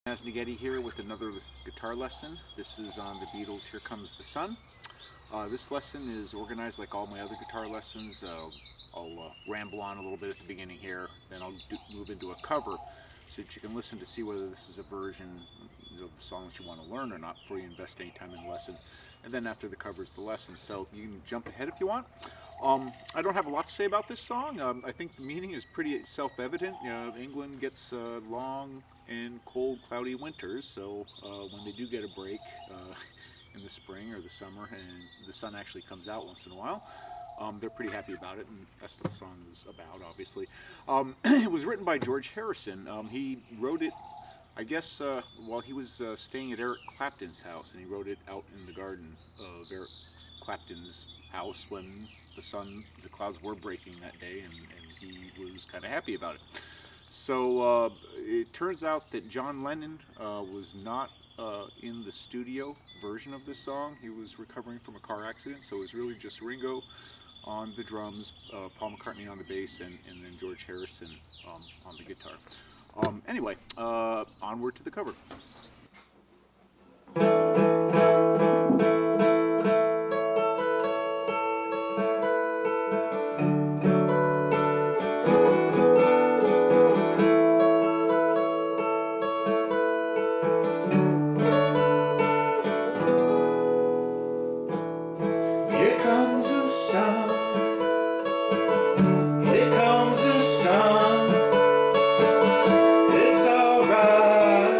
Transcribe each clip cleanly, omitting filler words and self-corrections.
Masnaghetti here with another guitar lesson. This is on the Beatles' Here Comes the Sun. This lesson is organized like all my other guitar lessons. I'll ramble on a little bit at the beginning here, then I'll move into a cover so that you can listen to see whether this is a version of the song that you want to learn or not before you invest any time in the lesson. And then after the cover is the lesson, so you can jump ahead if you want. I don't have a lot to say about this song. I think the meaning is pretty self-evident. England gets long and cold, cloudy winters, so when they do get a break in the spring or the summer and the sun actually comes out once in a while, they're pretty happy about it, and that's what the song is about, obviously. It was written by George Harrison. He wrote it, I guess, while he was staying at Eric Clapton's house, and he wrote it out in the garden of Eric Clapton's house when the clouds were breaking that day, and he was kind of happy about it. So it turns out that John Lennon was not in the studio version of this song. He was recovering from a car accident, so it was really just Ringo on the drums, Paul McCartney on the bass, and then George Harrison on the guitar. Anyway, onward to the cover. Here comes the sun. Here comes the sun. It's alright.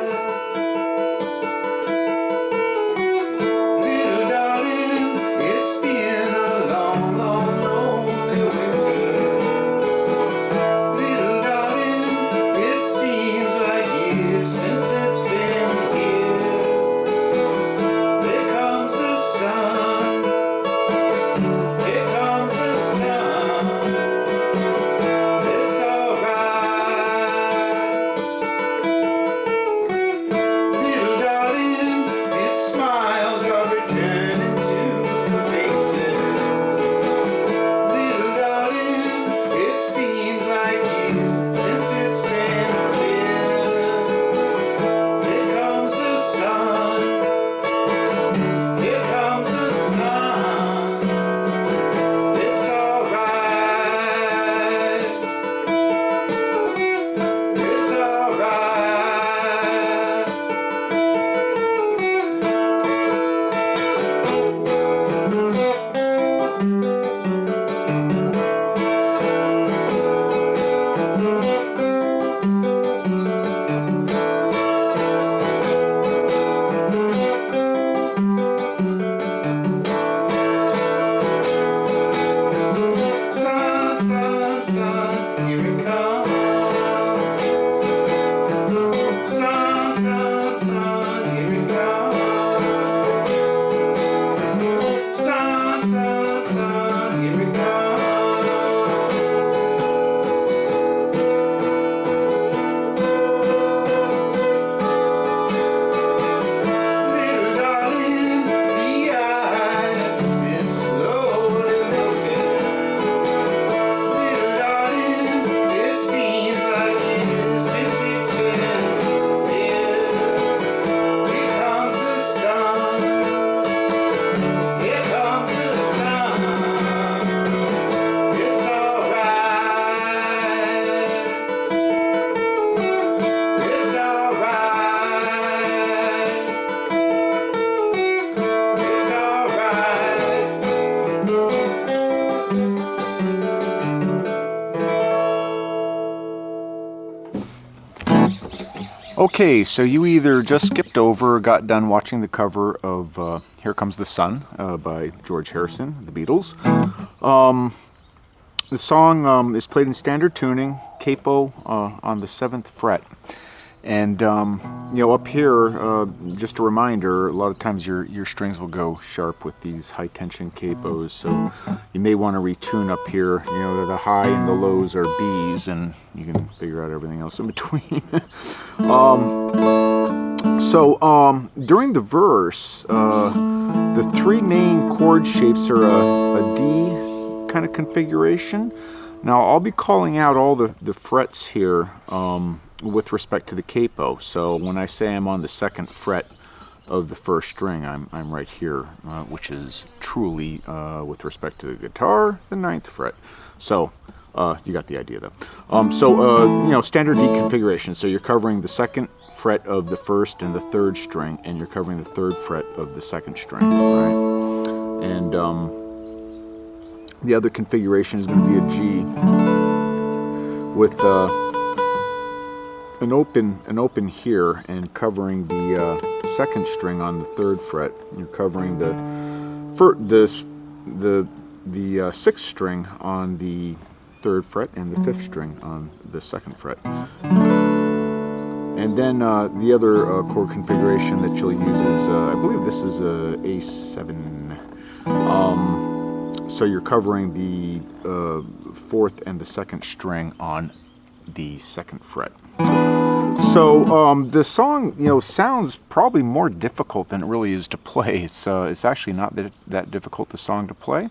Little darling, it's been a long, long, lonely winter. Little darling, it seems like years since it's been here. Here comes the sun. Here comes the sun. It's alright. Little darling, these smiles are returning to the faces. Little darling, it seems like years since it's been here. Here comes the sun. Here comes the sun. It's alright. It's alright. Sun, sun, sun, here it comes. Sun, sun, sun, here it comes. Sun, sun, sun, here it comes. Little darling, the ice is slowly melting. Little darling, it seems like years since it's been here. Here comes the sun. Here comes the sun. It's alright. It's alright. It's alright. Okay, so you either just skipped over or got done watching the cover of Here Comes the Sun by George Harrison, the Beatles. The song is played in standard tuning, capo on the 7th fret. And up here, just a reminder, a lot of times your strings will go sharp with these high tension capos, so you may want to retune up here. The high and the lows are B's, and you can figure out everything else in between. During the verse, the three main chord shapes are a D kind of configuration. Now I'll be calling out all the frets here with respect to the capo. So when I say I'm on the 2nd fret of the 1st string, I'm right here, which is truly, with respect to the guitar, the 9th fret. So you got the idea though. You know, standard D configuration. So you're covering the 2nd fret of the 1st and the 3rd string, and you're covering the 3rd fret of the 2nd string, right? And the other configuration is going to be a G with an open here and covering the 2nd string on the 3rd fret. You're covering the 6th string on the 3rd fret and the 5th string on the 2nd fret. And then the other chord configuration that you'll use is, I believe this is a A7. So you're covering the 4th and the 2nd string on the 2nd fret. So the song, you know, sounds probably more difficult than it really is to play. It's actually not that difficult a song to play.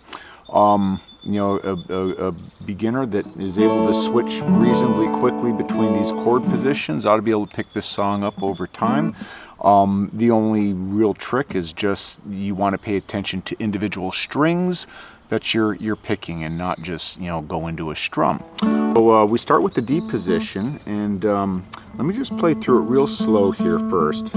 You know, a beginner that is able to switch reasonably quickly between these chord positions ought to be able to pick this song up over time. The only real trick is just you want to pay attention to individual strings that you're picking and not just, you know, go into a strum. So we start with the D position, and let me just play through it real slow here first.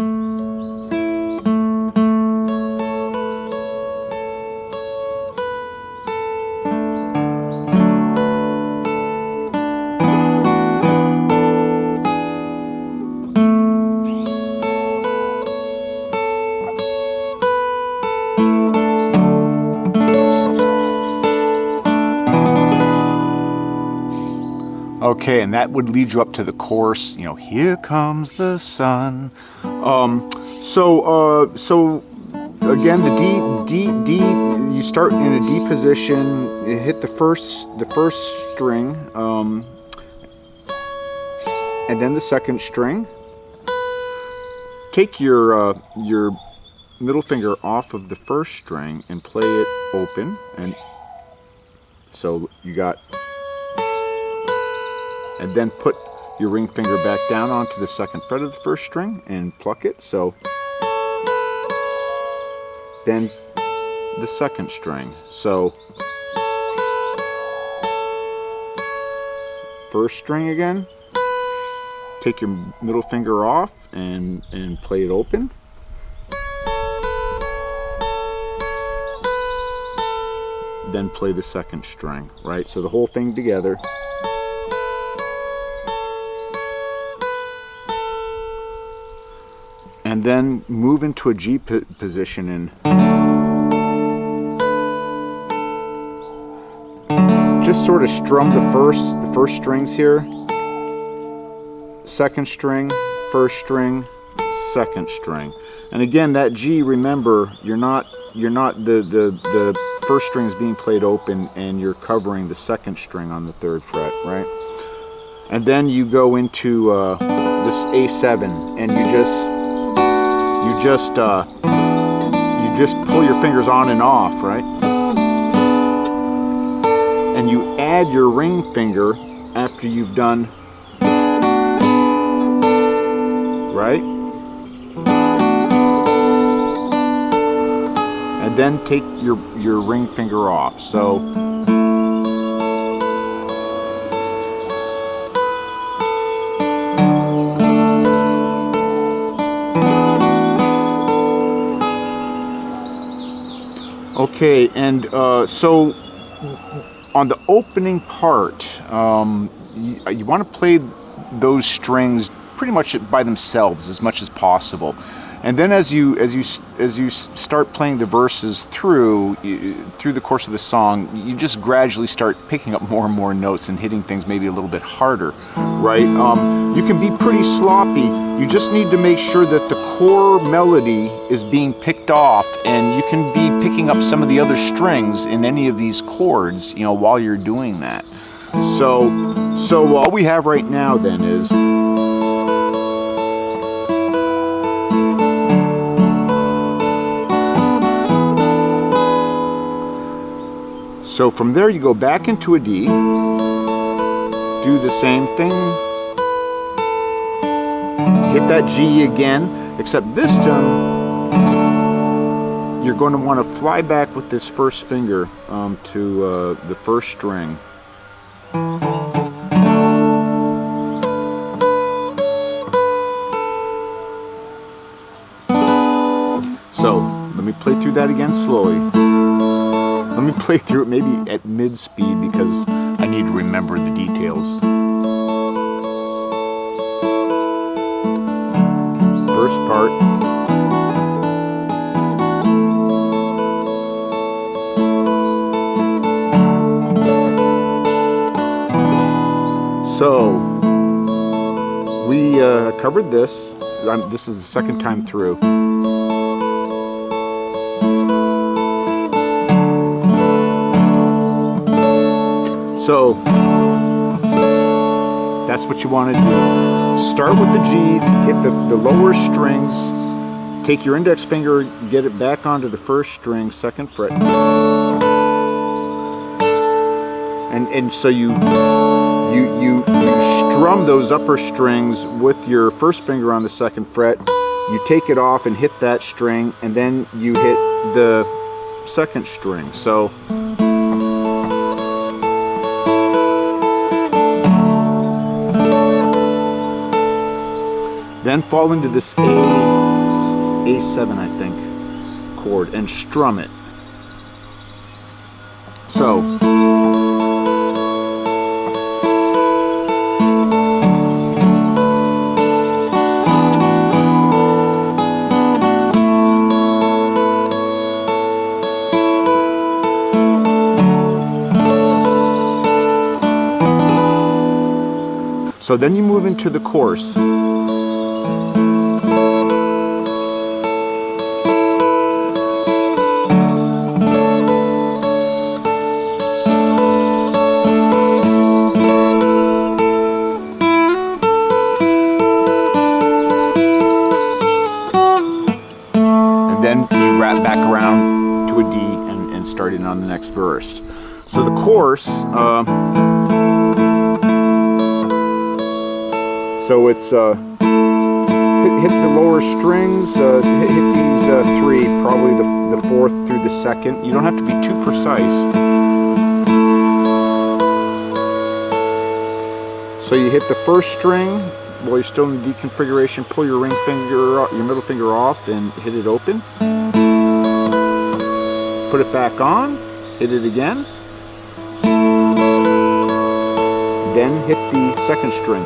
Okay, and that would lead you up to the chorus, you know, here comes the sun. So again, the D, you start in a D position, you hit the first string, and then the 2nd string. Take your middle finger off of the 1st string and play it open, and so you got. And then put your ring finger back down onto the 2nd fret of the 1st string and pluck it. So then the 2nd string. So 1st string again. Take your middle finger off and play it open. Then play the 2nd string, right? So the whole thing together. And then move into a G position and just sort of strum the first strings here. 2nd string, 1st string, 2nd string. And again, that G, remember, you're not the 1st string is being played open and you're covering the 2nd string on the 3rd fret, right? And then you go into this A7 and you just pull your fingers on and off, right? And you add your ring finger after you've done, right? And then take your ring finger off. So okay, and so on the opening part, you want to play those strings pretty much by themselves as much as possible, and then as you start playing the verses through the course of the song, you just gradually start picking up more and more notes and hitting things maybe a little bit harder, right? You can be pretty sloppy. You just need to make sure that the core melody is being picked off, and you can be picking up some of the other strings in any of these chords, you know, while you're doing that. So all we have right now then is so from there you go back into a D, do the same thing, hit that G again, except this time you're going to want to fly back with this first finger to the first string. So let me play through that again slowly. Let me play through it maybe at mid-speed because I need to remember the details. First part. So we covered this. This is the second time through. So that's what you want to do. Start with the G, hit the lower strings, take your index finger, get it back onto the first string, second fret. And so you strum those upper strings with your first finger on the second fret. You take it off and hit that string, and then you hit the second string. So then fall into this A7, I think, chord and strum it. So then you move into the chorus. Then you wrap back around to a D and start in on the next verse. So the chorus, so it's hit the lower strings, hit these three, probably the fourth through the second. You don't have to be too precise. So you hit the first string while you're still in the D configuration, pull your ring finger, your middle finger off and hit it open. Put it back on, hit it again. Then hit the second string.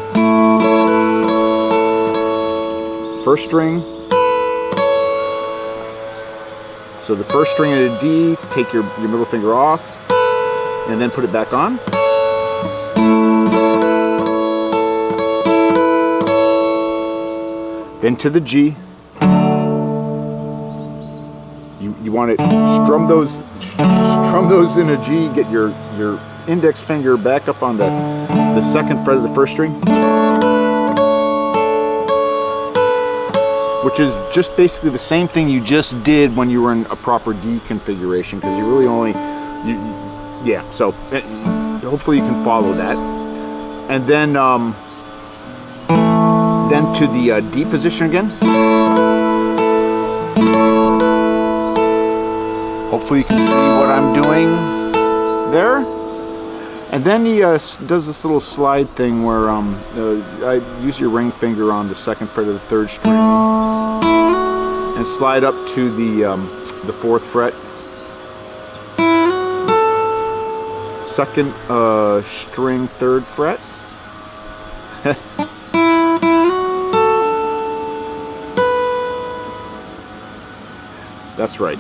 First string. So the first string at a D, take your middle finger off and then put it back on. Then to the G. You want to strum those in a G. Get your index finger back up on the second fret of the first string, which is just basically the same thing you just did when you were in a proper D configuration, because you really only yeah. So hopefully you can follow that, and then to the D position again. Hopefully you can see what I'm doing there. And then he does this little slide thing where I use your ring finger on the second fret of the third string and slide up to the fourth fret. Second string, third fret. That's right.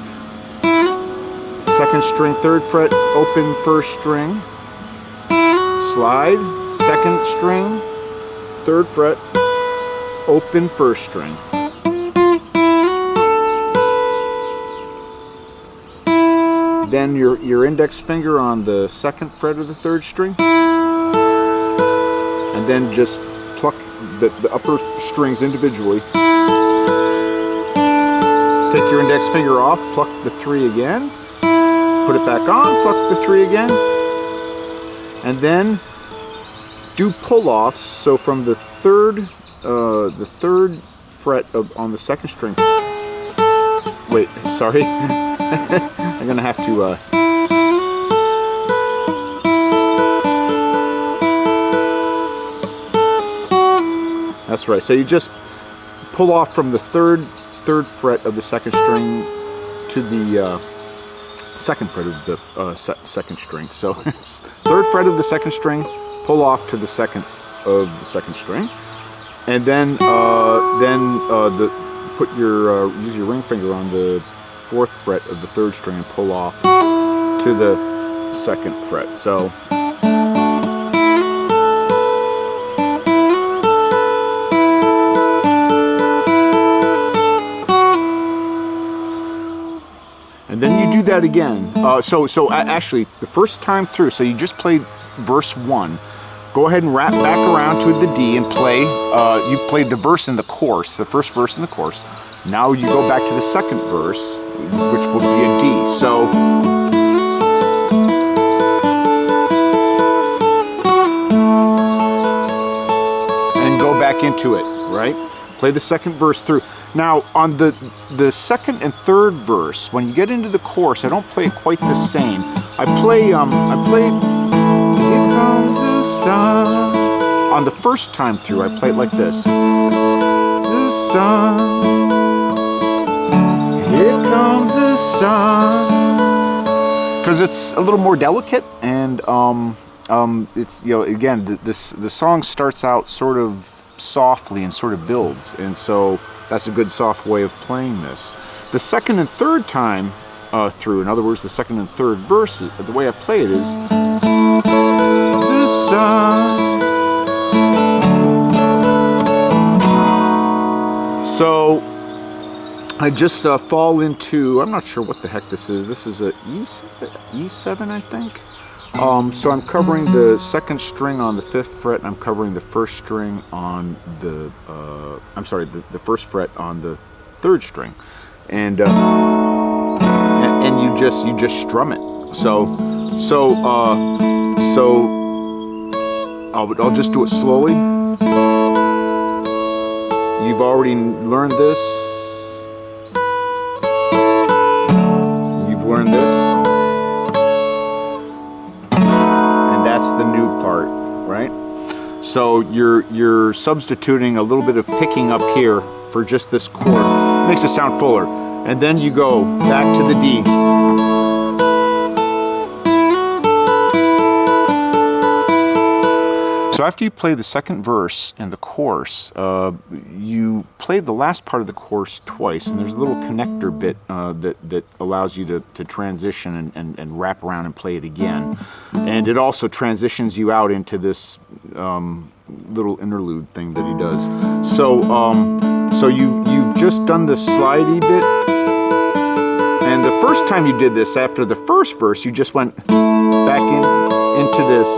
Second string, third fret, open first string. Slide, second string, third fret, open first string. Then your index finger on the second fret of the third string. And then just pluck the upper strings individually. Take your index finger off, pluck the 3 again, put it back on, pluck the 3 again, and then do pull-offs. So from the third fret on the second string. Wait, sorry. I'm gonna have to. That's right. So you just pull off from the third fret of the second string to the second fret of the second string. So third fret of the second string, pull off to the second of the second string, and then put your use your ring finger on the fourth fret of the third string and pull off to the second fret. So. And then you do that again. Actually, the first time through, so you just played verse 1. Go ahead and wrap back around to the D and play. You played the verse in the chorus, the first verse in the chorus. Now you go back to the second verse, which will be a D. So. And go back into it, right? Play the second verse through. Now, on the second and third verse, when you get into the chorus, I don't play it quite the same. I play Here Comes the Sun. On the first time through, I play it like this. The sun, here comes the sun. Because it's a little more delicate, and it's, you know, again, the song starts out sort of softly and sort of builds, and so that's a good soft way of playing this. The second and third time through, in other words, the second and third verse, the way I play it is the sun. So I just fall into, I'm not sure what the heck this is. This is a E7, I think. So I'm covering the second string on the 5th fret, and I'm covering the first string on the, the first fret on the 3rd string, and you just strum it. I'll just do it slowly. You've already learned this. You've learned this. That's the new part, right? So you're substituting a little bit of picking up here for just this chord. Makes it sound fuller. And then you go back to the D. So after you play the second verse and the chorus, you play the last part of the chorus twice, and there's a little connector bit that allows you to transition and wrap around and play it again. And it also transitions you out into this little interlude thing that he does. So you've just done the slidey bit, and the first time you did this, after the first verse, you just went back into this.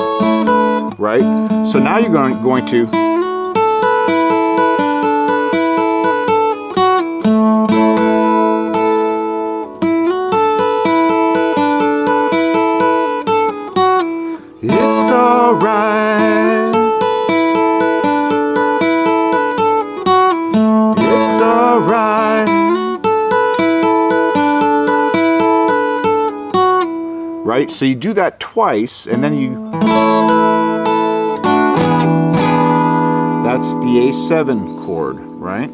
Right? So now you're going to it's alright. It's alright. Right? So you do that twice, and then you that's the A7 chord, right?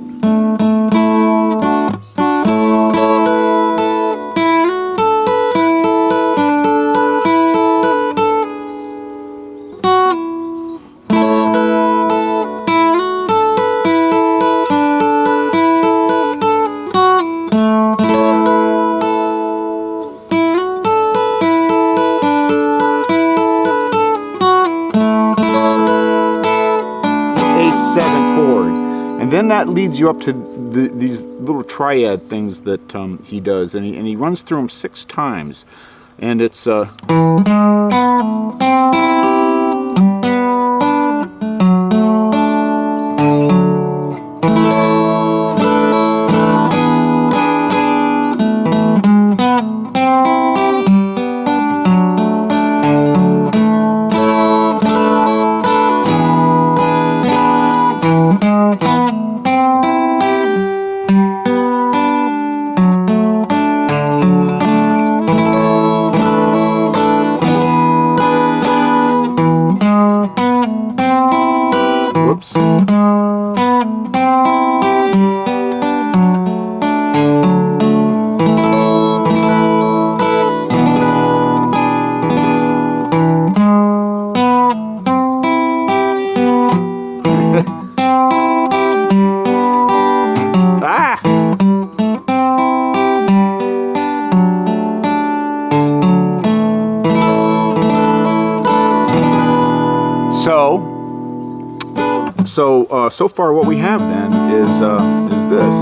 And then that leads you up to these little triad things that he does, and he runs through them 6 times, and it's Ah! So far what we have then is this.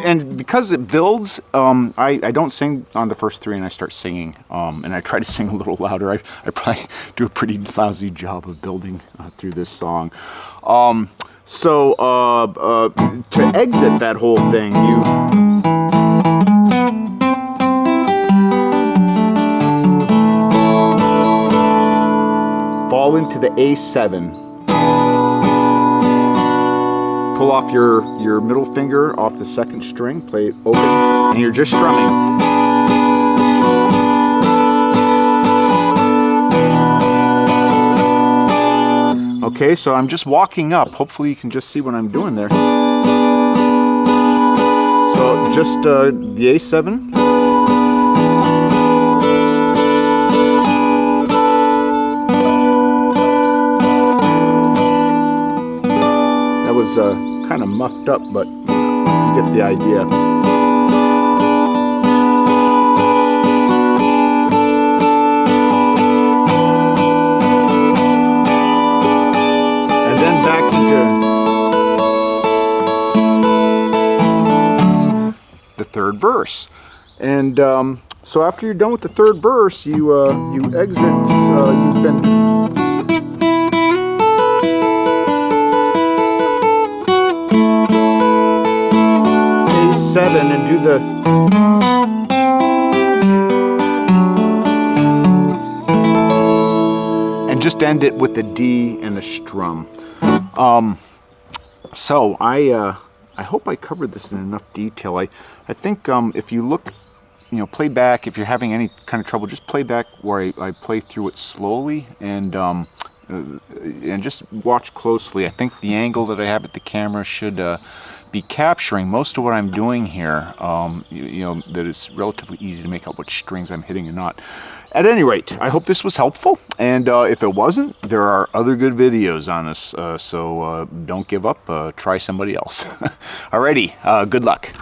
And because it builds, I don't sing on the first three and I start singing. And I try to sing a little louder. I probably do a pretty lousy job of building through this song. To exit that whole thing, you fall into the A7. Pull off your middle finger off the second string, play it open, and you're just strumming. Okay, so I'm just walking up. Hopefully you can just see what I'm doing there. So just the A7. That was kind of muffed up, but you get the idea. And then back into the third verse. And so after you're done with the third verse, you exit. You've been A7 and do the and just end it with a D and a strum. So I hope I covered this in enough detail. I think if you look, play back, if you're having any kind of trouble, just play back where I play through it slowly and just watch closely. I think the angle that I have at the camera should be capturing most of what I'm doing here, that it's relatively easy to make out which strings I'm hitting or not. At any rate, I hope this was helpful, and if it wasn't, there are other good videos on this, so don't give up, try somebody else. Alrighty, good luck.